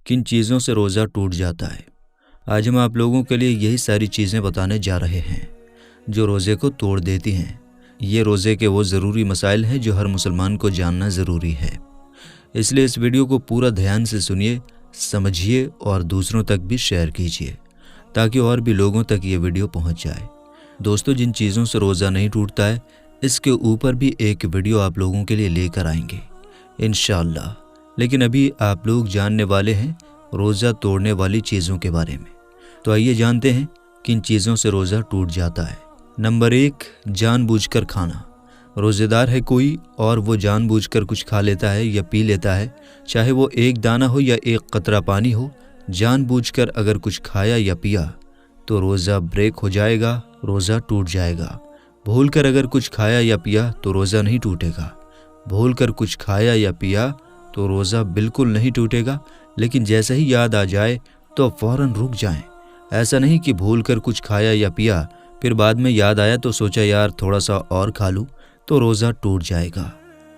किन चीज़ों से रोज़ा टूट जाता है। आज हम आप लोगों के लिए यही सारी चीज़ें बताने जा रहे हैं जो रोज़े को तोड़ देती हैं। ये रोज़े के वो ज़रूरी मसाइल हैं जो हर मुसलमान को जानना ज़रूरी है। इसलिए इस वीडियो को पूरा ध्यान से सुनिए, समझिए और दूसरों तक भी शेयर कीजिए ताकि और भी लोगों तक ये वीडियो पहुंच जाए। दोस्तों, जिन चीज़ों से रोज़ा नहीं टूटता है इसके ऊपर भी एक वीडियो आप लोगों के लिए लेकर आएंगे इंशाअल्लाह। लेकिन अभी आप लोग जानने वाले हैं रोज़ा तोड़ने वाली चीज़ों के बारे में। तो आइए जानते हैं किन चीज़ों से रोज़ा टूट जाता है। नंबर 1, जानबूझकर खाना। रोज़ेदार है कोई और वो जानबूझकर कुछ खा लेता है या पी लेता है, चाहे वो एक दाना हो या एक कतरा पानी हो। जानबूझकर अगर कुछ खाया या पिया तो रोज़ा ब्रेक हो जाएगा, रोज़ा टूट जाएगा। भूलकर अगर कुछ खाया या पिया तो रोज़ा नहीं टूटेगा। भूलकर कुछ खाया या पिया तो रोज़ा बिल्कुल नहीं टूटेगा, लेकिन जैसे ही याद आ जाए तो फ़ौरन रुक जाएं। ऐसा नहीं कि भूलकर कुछ खाया या पिया फिर बाद में याद आया तो सोचा यार थोड़ा सा और खा लूँ, तो रोज़ा टूट जाएगा।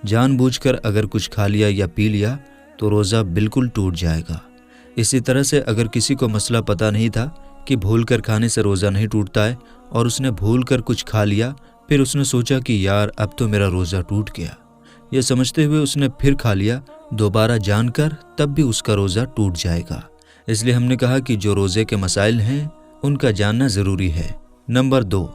जानबूझकर अगर कुछ खा लिया या पी लिया तो रोज़ा बिल्कुल टूट जाएगा। इसी तरह से अगर किसी को मसला पता नहीं था कि भूलकर खाने से रोज़ा नहीं टूटता है और उसने भूलकर कुछ खा लिया, फिर उसने सोचा कि यार अब तो मेरा रोज़ा टूट गया, ये समझते हुए उसने फिर खा लिया, दोबारा जानकर तब भी उसका रोज़ा टूट जाएगा। इसलिए हमने कहा कि जो रोज़े के मसाइल हैं उनका जानना ज़रूरी है। नंबर 2,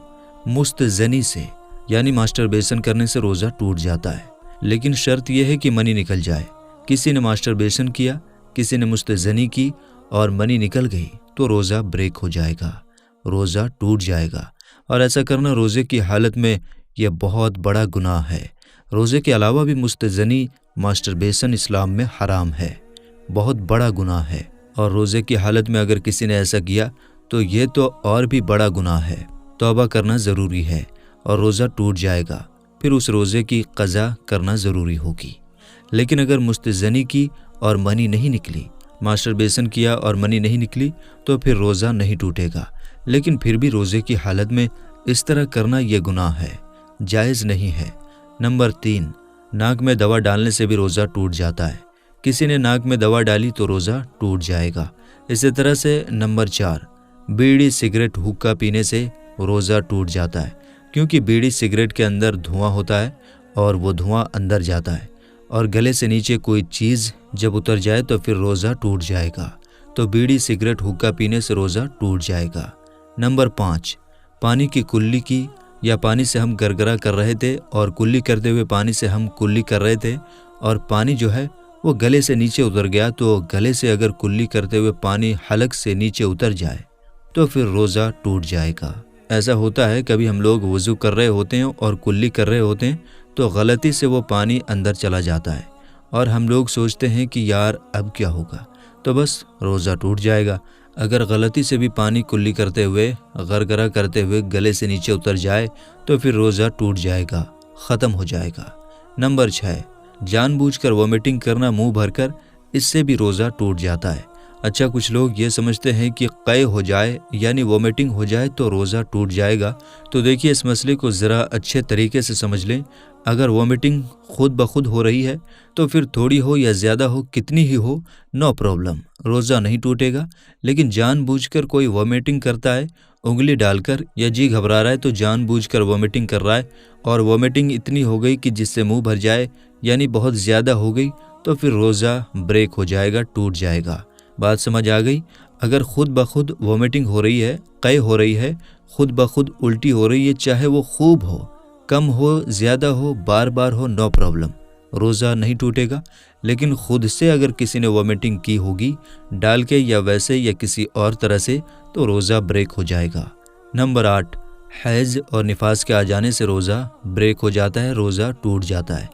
मुस्तज़नी से यानी मास्टरबेशन करने से रोज़ा टूट जाता है, लेकिन शर्त यह है कि मनी निकल जाए। किसी ने मास्टरबेशन किया, किसी ने मुस्तज़नी की और मनी निकल गई तो रोज़ा ब्रेक हो जाएगा, रोज़ा टूट जाएगा। और ऐसा करना रोज़े की हालत में यह बहुत बड़ा गुनाह है। रोज़े के अलावा भी मुस्तज़नी मास्टरबेशन इस्लाम में हराम है, बहुत बड़ा गुनाह है। और रोज़े की हालत में अगर किसी ने ऐसा किया तो ये तो और भी बड़ा गुनाह है। तौबा करना ज़रूरी है और रोज़ा टूट जाएगा, फिर उस रोज़े की क़ज़ा करना ज़रूरी होगी। लेकिन अगर मुस्तज़नी की और मनी नहीं निकली, मास्टरबेशन किया और मनी नहीं निकली तो फिर रोज़ा नहीं टूटेगा। लेकिन फिर भी रोज़े की हालत में इस तरह करना ये गुनाह है, जायज़ नहीं है। नंबर 3, नाक में दवा डालने से भी रोज़ा टूट जाता है। किसी ने नाक में दवा डाली तो रोज़ा टूट जाएगा। इसी तरह से नंबर 4, बीड़ी सिगरेट हुक्का पीने से रोज़ा टूट जाता है, क्योंकि बीड़ी सिगरेट के अंदर धुआं होता है और वो धुआं अंदर जाता है और गले से नीचे कोई चीज़ जब उतर जाए तो फिर रोज़ा टूट जाएगा। तो बीड़ी सिगरेट हुक्का पीने से रोज़ा टूट जाएगा। नंबर 5, पानी की कुल्ली की, या पानी से हम गरगरा कर रहे थे और कुल्ली करते हुए पानी से हम कुल्ली कर रहे थे और पानी जो है वो गले से नीचे उतर गया, तो गले से अगर कुल्ली करते हुए पानी हलक से नीचे उतर जाए तो फिर रोज़ा टूट जाएगा। ऐसा होता है कभी हम लोग वज़ू कर रहे होते हैं और कुल्ली कर रहे होते हैं तो गलती से वो पानी अंदर चला जाता है और हम लोग सोचते हैं कि यार अब क्या होगा, तो बस रोज़ा टूट जाएगा। अगर गलती से भी पानी कुल्ली करते हुए गरगरा करते हुए गले से नीचे उतर जाए तो फिर रोज़ा टूट जाएगा, ख़त्म हो जाएगा। नंबर 6, जानबूझकर वॉमिटिंग करना मुंह भरकर, इससे भी रोज़ा टूट जाता है। अच्छा, कुछ लोग ये समझते हैं कि क़य हो जाए यानी वॉमिटिंग हो जाए तो रोज़ा टूट जाएगा। तो देखिए, इस मसले को ज़रा अच्छे तरीके से समझ लें। अगर वॉमिटिंग खुद ब खुद हो रही है तो फिर थोड़ी हो या ज़्यादा हो, कितनी ही हो, नो प्रॉब्लम, रोज़ा नहीं टूटेगा। लेकिन जानबूझकर कोई वॉमिटिंग करता है उंगली डालकर, या जी घबरा रहा है तो जानबूझकर वॉमिटिंग कर रहा है और वॉमिटिंग इतनी हो गई कि जिससे मुंह भर जाए यानी बहुत ज़्यादा हो गई, तो फिर रोज़ा ब्रेक हो जाएगा, टूट जाएगा। बात समझ आ गई? अगर खुद ब खुद वॉमिटिंग हो रही है, क़य हो रही है, खुद ब खुद उल्टी हो रही है, चाहे वो खूब हो, कम हो, ज़्यादा हो, बार बार हो, नो प्रॉब्लम, रोज़ा नहीं टूटेगा। लेकिन खुद से अगर किसी ने वॉमिटिंग की होगी डाल के या वैसे या किसी और तरह से, तो रोज़ा ब्रेक हो जाएगा। नंबर 8, हैज़ और निफास के आ जाने से रोज़ा ब्रेक हो जाता है, रोज़ा टूट जाता है।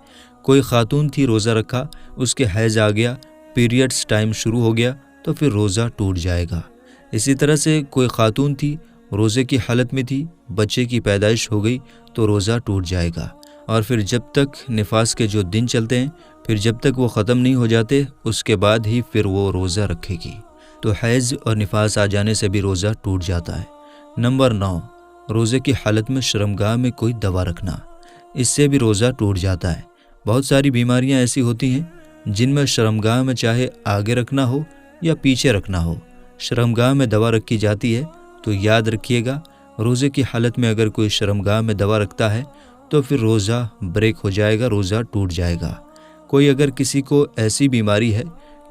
कोई खातून थी, रोज़ा रखा, उसके हैज़ आ गया, पीरियड्स टाइम शुरू हो गया, तो फिर रोज़ा टूट जाएगा। इसी तरह से कोई खातून थी, रोज़े की हालत में थी, बच्चे की पैदाइश हो गई तो रोज़ा टूट जाएगा। और फिर जब तक निफास के जो दिन चलते हैं, फिर जब तक वो ख़त्म नहीं हो जाते उसके बाद ही फिर वो रोज़ा रखेगी। तो हैज़ और निफास आ जाने से भी रोज़ा टूट जाता है। नंबर 9, रोज़े की हालत में शर्मगाह में कोई दवा रखना, इससे भी रोज़ा टूट जाता है। बहुत सारी बीमारियां ऐसी होती हैं जिनमें शर्मगाह में चाहे आगे रखना हो या पीछे रखना हो। शर्मगाह में दवा रखी जाती है तो याद रखिएगा, रोज़े की हालत में अगर कोई शर्मगाह में दवा रखता है तो फिर रोज़ा ब्रेक हो जाएगा, रोज़ा टूट जाएगा। कोई अगर किसी को ऐसी बीमारी है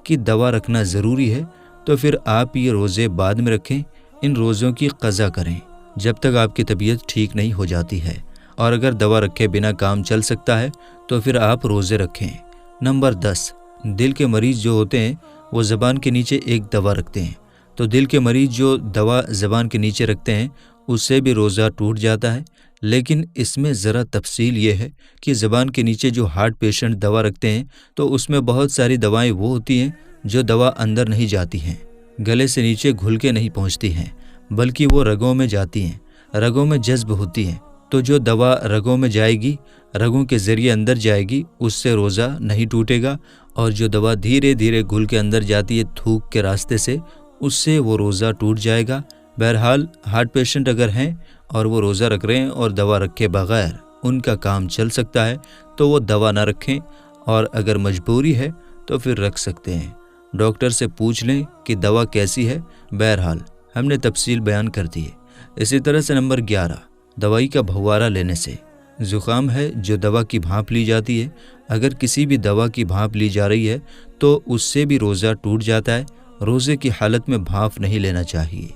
कि दवा रखना ज़रूरी है तो फिर आप ये रोज़े बाद में रखें, इन रोज़ों की क़ज़ा करें जब तक आपकी तबीयत ठीक नहीं हो जाती है। और अगर दवा रखे बिना काम चल सकता है तो फिर आप रोज़े रखें। नंबर 10, दिल के मरीज़ जो होते हैं वो ज़बान के नीचे एक दवा रखते हैं। तो दिल के मरीज़ जो दवा ज़बान के नीचे रखते हैं उससे भी रोज़ा टूट जाता है। लेकिन इसमें ज़रा तफसील ये है कि ज़बान के नीचे जो हार्ट पेशेंट दवा रखते हैं तो उसमें बहुत सारी दवाएं वो होती हैं जो दवा अंदर नहीं जाती हैं, गले से नीचे घुल के नहीं पहुंचती हैं, बल्कि वो रगों में जाती हैं, रगों में जज्ब होती हैं। तो जो दवा रगों में जाएगी, रगों के ज़रिए अंदर जाएगी, उससे रोज़ा नहीं टूटेगा। और जो दवा धीरे धीरे घुल के अंदर जाती है थूक के रास्ते से, उससे वो रोज़ा टूट जाएगा। बहरहाल हार्ट पेशेंट अगर हैं और वो रोज़ा रख रहे हैं और दवा रखे बगैर उनका काम चल सकता है तो वो दवा ना रखें, और अगर मजबूरी है तो फिर रख सकते हैं। डॉक्टर से पूछ लें कि दवा कैसी है। बहरहाल हमने तफसील बयान कर दी है। इसी तरह से नंबर 11, दवाई का भव्वारा लेने से। ज़ुकाम है जो दवा की भाप ली जाती है, अगर किसी भी दवा की भाप ली जा रही है तो उससे भी रोज़ा टूट जाता है। रोज़े की हालत में भाप नहीं लेना चाहिए।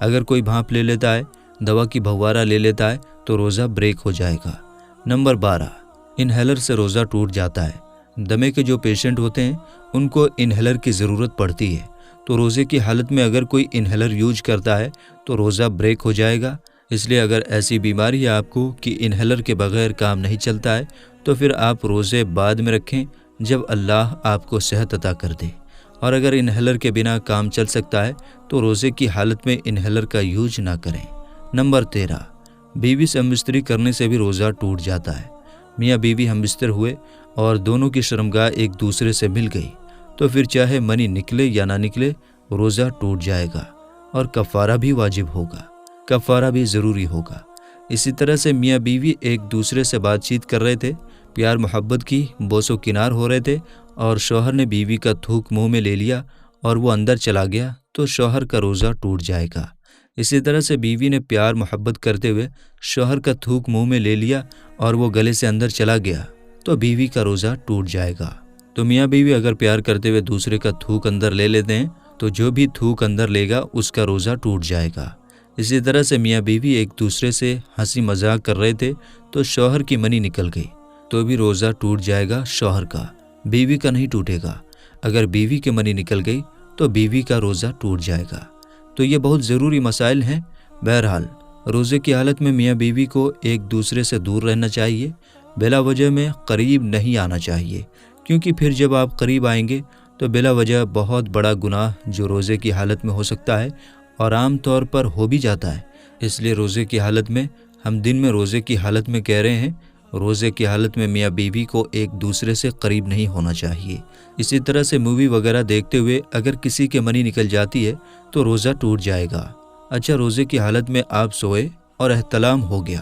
अगर कोई भाप ले लेता है, दवा की भव्वारा ले लेता है तो रोज़ा ब्रेक हो जाएगा। नंबर 12, इन्हेलर से रोज़ा टूट जाता है। दमे के जो पेशेंट होते हैं उनको इन्हेलर की ज़रूरत पड़ती है, तो रोज़े की हालत में अगर कोई इन्हेलर यूज करता है तो रोज़ा ब्रेक हो जाएगा। इसलिए अगर ऐसी बीमारी है आपको कि इन्हेलर के बगैर काम नहीं चलता है तो फिर आप रोज़े बाद में रखें जब अल्लाह आपको सेहत अता कर दे। और अगर इन्हेलर के बिना काम चल सकता है तो रोज़े की हालत में इन्हेलर का यूज ना करें। नंबर 13, बीवी से हमबिस्तरी करने से भी रोज़ा टूट जाता है। मियाँ बीवी हमबिस्तर हुए और दोनों की शर्मगाह एक दूसरे से मिल गई तो फिर चाहे मनी निकले या ना निकले रोज़ा टूट जाएगा और कफ़ारा भी वाजिब होगा, कफ़ारा भी ज़रूरी होगा। इसी तरह से मियाँ बीवी एक दूसरे से बातचीत कर रहे थे, प्यार मोहब्बत की बोसो किनार हो रहे थे, और शौहर ने बीवी का थूक मुंह में ले लिया और वो अंदर चला गया तो शौहर का रोज़ा टूट जाएगा। इसी तरह से बीवी ने प्यार मोहब्बत करते हुए शौहर का थूक मुंह में ले लिया और वो गले से अंदर चला गया तो बीवी का रोज़ा टूट जाएगा। तो मियाँ बीवी अगर प्यार करते हुए दूसरे का थूक अंदर ले लेते हैं तो जो भी थूक अंदर लेगा उसका रोज़ा टूट जाएगा। इसी तरह से मियाँ बीवी एक दूसरे से हंसी मजाक कर रहे थे तो शौहर की मनी निकल गई तो भी रोज़ा टूट जाएगा शौहर का, बीवी का नहीं टूटेगा। अगर बीवी की मनी निकल गई तो बीवी का रोज़ा टूट जाएगा। तो ये बहुत ज़रूरी मसाइल हैं। बहरहाल रोज़े की हालत में मियाँ बीवी को एक दूसरे से दूर रहना चाहिए, बिला वजह में करीब नहीं आना चाहिए, क्योंकि फिर जब आप करीब आएंगे तो बिला वजह बहुत बड़ा गुनाह जो रोज़े की हालत में हो सकता है और आम तौर पर हो भी जाता है। इसलिए रोज़े की हालत में, हम दिन में रोज़े की हालत में कह रहे हैं, रोज़े की हालत में मियाँ बीवी को एक दूसरे से करीब नहीं होना चाहिए। इसी तरह से मूवी वगैरह देखते हुए अगर किसी के मनी निकल जाती है तो रोज़ा टूट जाएगा। अच्छा, रोज़े की हालत में आप सोए और एहतलाम हो गया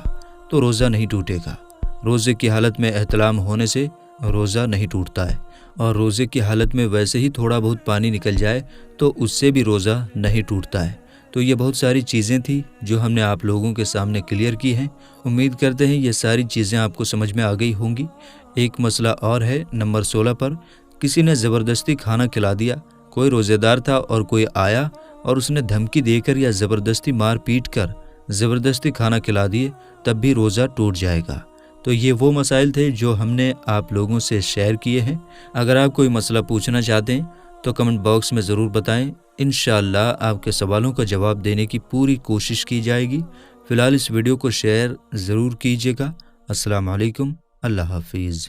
तो रोज़ा नहीं टूटेगा। रोज़े की हालत में एहतलाम होने से रोज़ा नहीं टूटता है, और रोज़े की हालत में वैसे ही थोड़ा बहुत पानी निकल जाए तो उससे भी रोज़ा नहीं टूटता है। तो ये बहुत सारी चीज़ें थी जो हमने आप लोगों के सामने क्लियर की हैं। उम्मीद करते हैं ये सारी चीज़ें आपको समझ में आ गई होंगी। एक मसला और है नंबर 16 पर, किसी ने ज़बरदस्ती खाना खिला दिया। कोई रोज़ेदार था और कोई आया और उसने धमकी देकर या ज़बरदस्ती मार पीट कर ज़बरदस्ती खाना खिला दिए, तब भी रोज़ा टूट जाएगा। तो ये वो मसाइल थे जो हमने आप लोगों से शेयर किए हैं। अगर आप कोई मसला पूछना चाहते हैं तो कमेंट बॉक्स में ज़रूर बताएं। इंशाअल्लाह आपके सवालों का जवाब देने की पूरी कोशिश की जाएगी। फ़िलहाल इस वीडियो को शेयर ज़रूर कीजिएगा। अस्सलाम वालेकुम, अल्लाह हाफिज़।